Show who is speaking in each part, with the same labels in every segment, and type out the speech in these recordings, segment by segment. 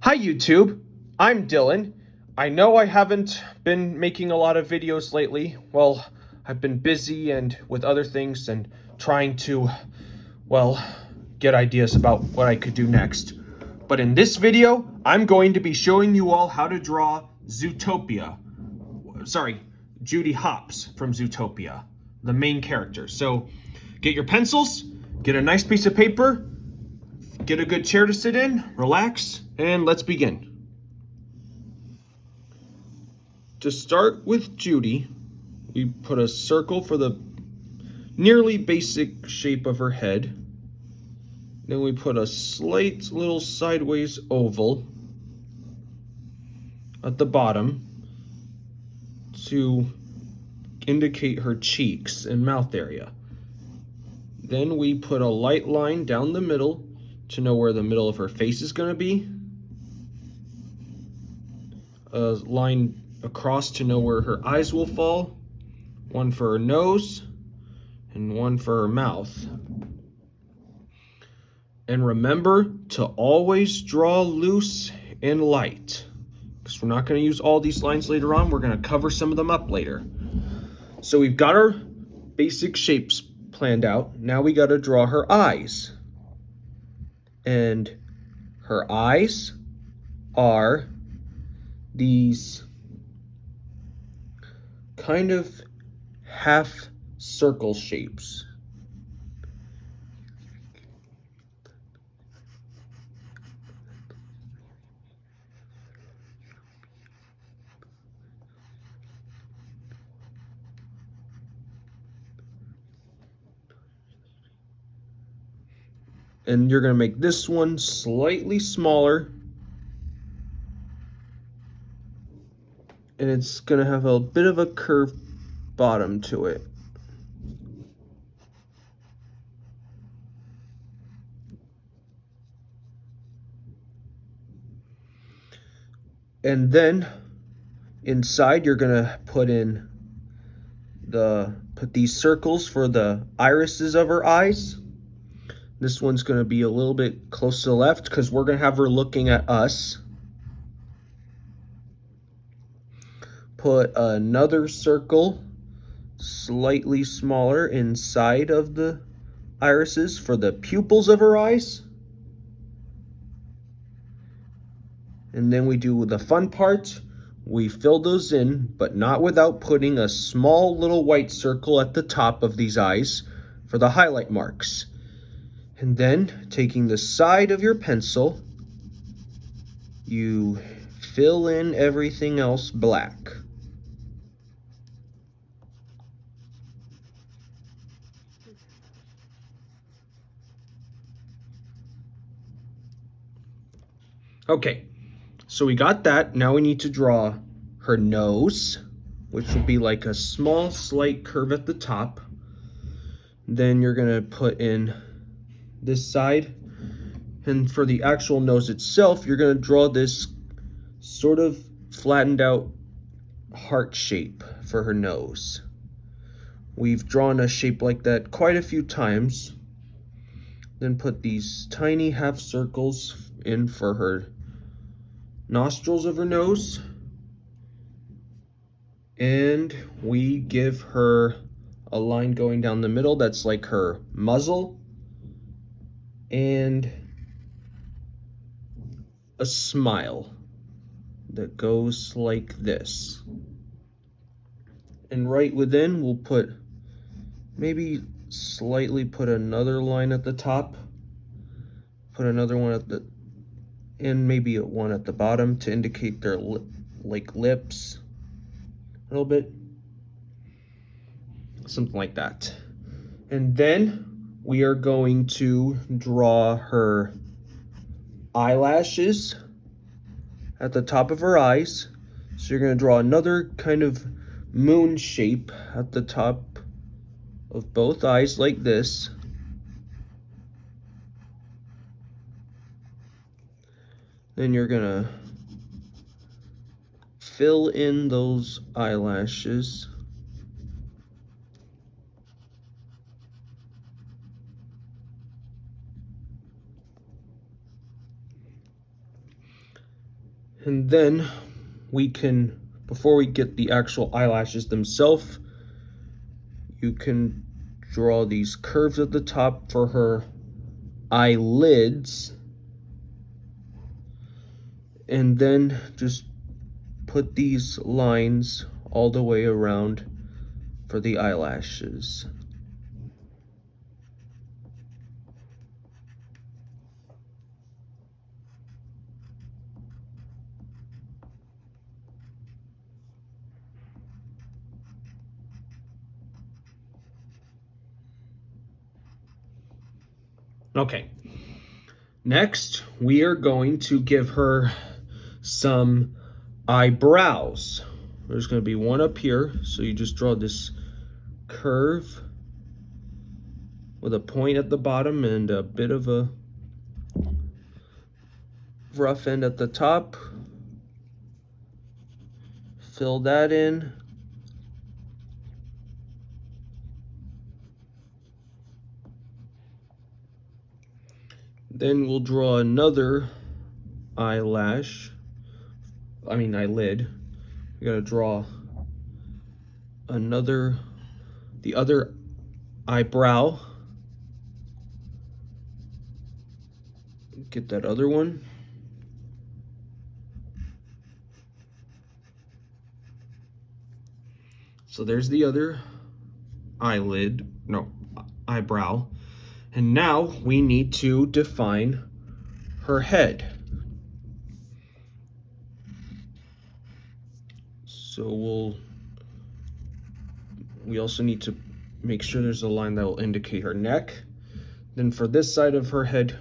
Speaker 1: Hi YouTube, I'm Dylan. I know I haven't been making a lot of videos lately. Well, I've been busy and with other things and trying to, well, get ideas about what I could do next. But in this video, I'm going to be showing you all how to draw Zootopia. Sorry, Judy Hopps from Zootopia, the main character. So get your pencils, get a nice piece of paper, get a good chair to sit in, relax, and let's begin. To start with Judy, we put a circle for the nearly basic shape of her head. Then we put a slight little sideways oval at the bottom to indicate her cheeks and mouth area. Then we put a light line down the middle to know where the middle of her face is going to be. A line across to know where her eyes will fall. One for her nose and one for her mouth. And remember to always draw loose and light, because we're not going to use all these lines later on. We're going to cover some of them up later. So we've got our basic shapes planned out. Now we got to draw her eyes. And her eyes are these kind of half circle shapes. And you're going to make this one slightly smaller. And it's going to have a bit of a curved bottom to it. And then inside you're going to put these circles for the irises of her eyes. This one's going to be a little bit close to the left because we're going to have her looking at us. Put another circle slightly smaller inside of the irises for the pupils of her eyes. And then we do the fun part. We fill those in, but not without putting a small little white circle at the top of these eyes for the highlight marks. And then, taking the side of your pencil, you fill in everything else black. Okay, so we got that. Now we need to draw her nose, which will be like a small slight curve at the top. Then you're gonna put in this side, and for the actual nose itself, you're gonna draw this sort of flattened out heart shape for her nose. We've drawn a shape like that quite a few times. Then put these tiny half circles in for her nostrils of her nose. And we give her a line going down the middle that's like her muzzle. And a smile that goes like this. And right within, we'll put, maybe slightly put another line at the top, put another one at the, and maybe one at the bottom to indicate their like lips, a little bit, something like that. And then we are going to draw her eyelashes at the top of her eyes. So you're going to draw another kind of moon shape at the top of both eyes like this. Then you're going to fill in those eyelashes. And then we can, before we get the actual eyelashes themselves, you can draw these curves at the top for her eyelids, and then just put these lines all the way around for the eyelashes. Okay, next we are going to give her some eyebrows. There's going to be one up here, so you just draw this curve with a point at the bottom and a bit of a rough end at the top. Fill that in. Then we'll draw another eyelid. We gotta draw the other eyebrow. Get that other one. So there's the other eyebrow. And now we need to define her head. So we also need to make sure there's a line that will indicate her neck. Then for this side of her head,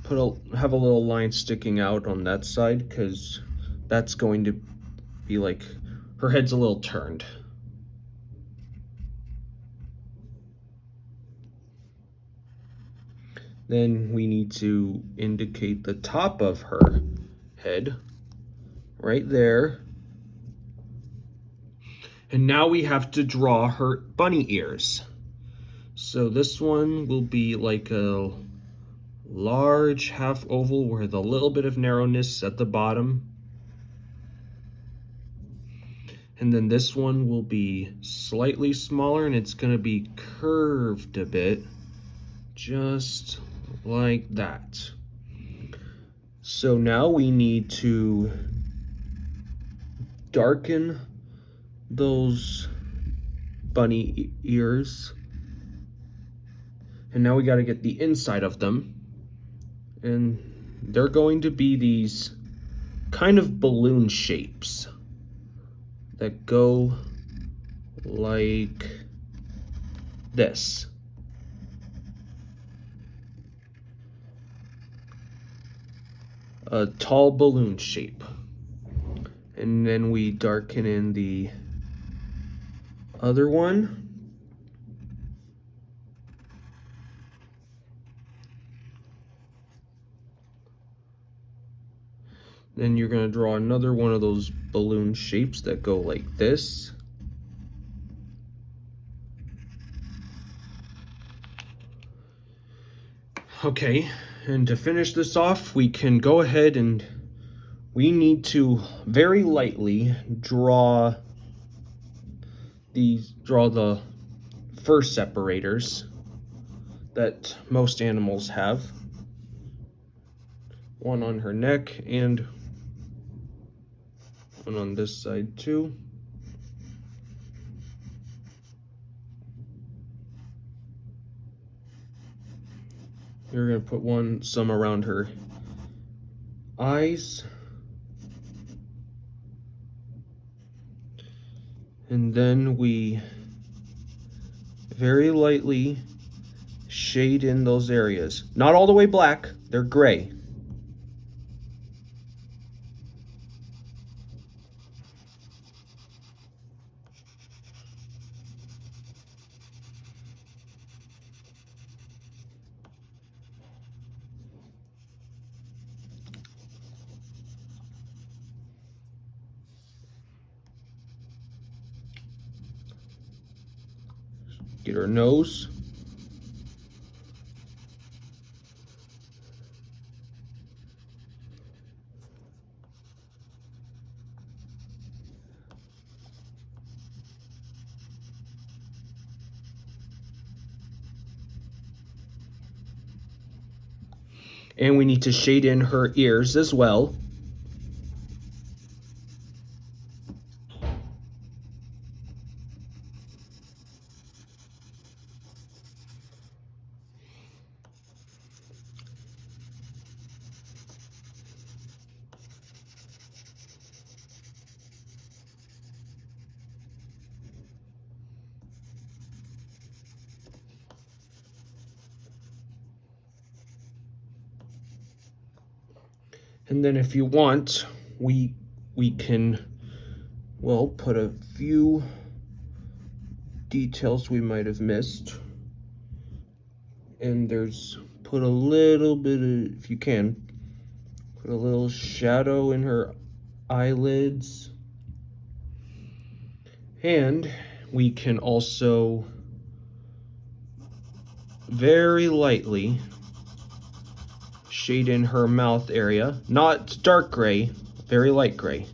Speaker 1: have a little line sticking out on that side, because that's going to be like her head's a little turned. Then we need to indicate the top of her head right there. And now we have to draw her bunny ears. So this one will be like a large half oval with a little bit of narrowness at the bottom. And then this one will be slightly smaller, and it's going to be curved a bit, just like that. So now we need to darken those bunny ears. And now we got to get the inside of them. And they're going to be these kind of balloon shapes that go like this. A tall balloon shape. And then we darken in the other one. Then you're going to draw another one of those balloon shapes that go like this. Okay, and to finish this off, we can go ahead and we need to very lightly draw the fur separators that most animals have. One on her neck and one on this side too. You're going to put some around her eyes. And then we very lightly shade in those areas. Not all the way black, they're gray. Get her nose. And we need to shade in her ears as well. And then if you want, we can, well, put a few details we might have missed. And put a little bit of, if you can, put a little shadow in her eyelids. And we can also very lightly shade in her mouth area. Not dark gray, very light gray.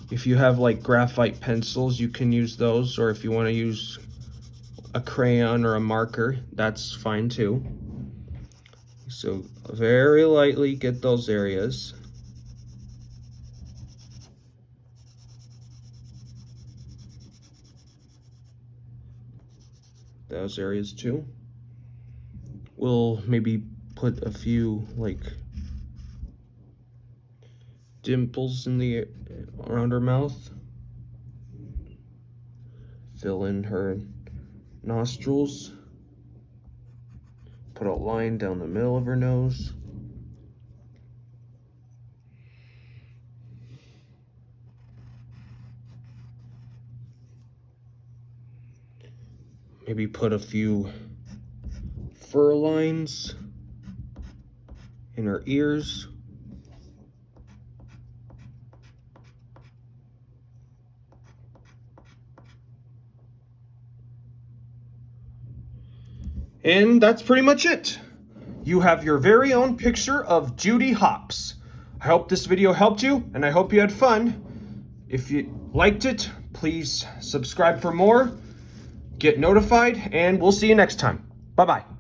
Speaker 1: If you have like graphite pencils, you can use those, or if you want to use a crayon or a marker, that's fine too. So very lightly get those areas. Those areas too. We'll maybe put a few like dimples around her mouth. Fill in her nostrils. Put a line down the middle of her nose. Maybe put a few fur lines in her ears. And that's pretty much it. You have your very own picture of Judy Hopps. I hope this video helped you, and I hope you had fun. If you liked it, please subscribe for more, get notified, and we'll see you next time. Bye-bye.